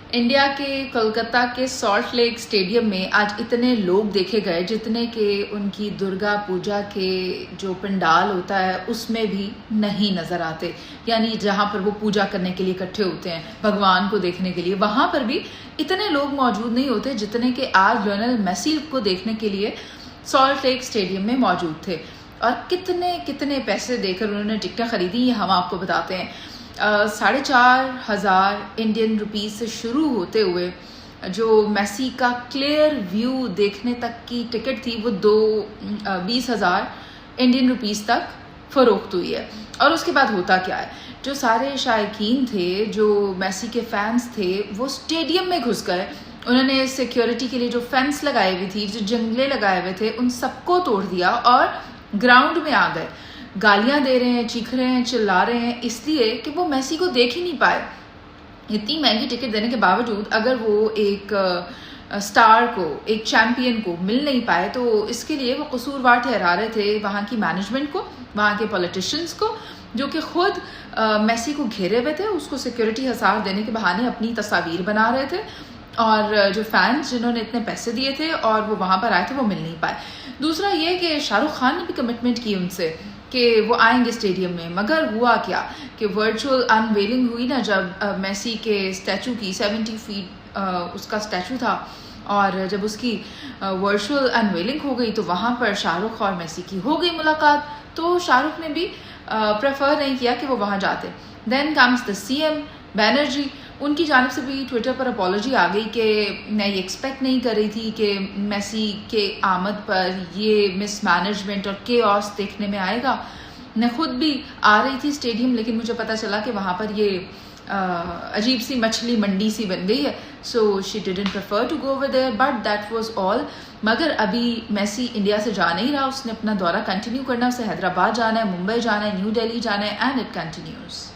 India के कोलकाता के salt lake stadium में आज इतने लोग देखे गए जितने कि उनकी दुर्गा पूजा के जो पंडाल होता है उसमें भी नहीं नज़र आते। यानी जहाँ पर वो पूजा करने के लिए इकट्ठे होते हैं भगवान को देखने के लिए, वहाँ पर भी इतने लोग मौजूद नहीं होते जितने कि आज लियोनेल मेसी को देखने के लिए सॉल्ट लेक स्टेडियम में मौजूद थे। और कितने कितने पैसे देकर उन्होंने टिकटें खरीदी ये हम आपको बताते हैं। 4,500 इंडियन रुपीस से शुरू होते हुए जो मेसी का क्लियर व्यू देखने तक की टिकट थी वो 20,000 इंडियन रुपीस तक फ़रोख्त हुई है। और उसके बाद होता क्या है, जो सारे शायकीन थे, जो मेसी के फैंस थे, वो स्टेडियम में घुस गए। उन्होंने सिक्योरिटी के लिए जो फेंस लगाए हुई थी, जो जंगले लगाए हुए थे, उन सबको तोड़ दिया और ग्राउंड में आ गए। गालियां दे रहे हैं, चीख रहे हैं, चिल्ला रहे हैं, इसलिए कि वो मेसी को देख ही नहीं पाए। इतनी महंगी टिकट देने के बावजूद अगर वो एक स्टार को, एक चैंपियन को मिल नहीं पाए तो इसके लिए वो कसूरवार ठहरा रहे थे वहाँ की मैनेजमेंट को, वहाँ के पॉलिटिशियंस को, जो कि खुद मेसी को घेरे हुए थे, उसको सिक्योरिटी हसार देने के बहाने अपनी तस्वीर बना रहे थे। और जो फैंस जिन्होंने इतने पैसे दिए थे और वो वहाँ पर आए थे वो मिल नहीं पाए। दूसरा ये कि शाहरुख खान ने भी कमिटमेंट की उनसे कि वो आएंगे स्टेडियम में, मगर हुआ क्या कि वर्चुअल अनवेलिंग हुई ना, जब मेसी के स्टैचू की 70 फीट उसका स्टैचू था, और जब उसकी वर्चुअल अनवेलिंग हो गई तो वहाँ पर शाहरुख और मेसी की हो गई मुलाकात। तो शाहरुख ने भी प्रेफर नहीं किया कि वो वहाँ जाते। Then comes the CM Banerjee, उनकी जानिब से भी ट्विटर पर अपॉलॉजी आ गई कि मैं ये एक्सपेक्ट नहीं कर रही थी कि मेसी के आमद पर ये मिसमैनेजमेंट और केओस देखने में आएगा। मैं खुद भी आ रही थी स्टेडियम, लेकिन मुझे पता चला कि वहाँ पर ये अजीब सी मछली मंडी सी बन गई है। So she didn't prefer to go over there, but that was all. मगर अभी मेसी इंडिया से जा नहीं रहा, उसने अपना दौरा कंटिन्यू करना है। उसे हैदराबाद जाना है, मुंबई जाना है, न्यू दिल्ली जाना है, एंड इट कंटिन्यूज।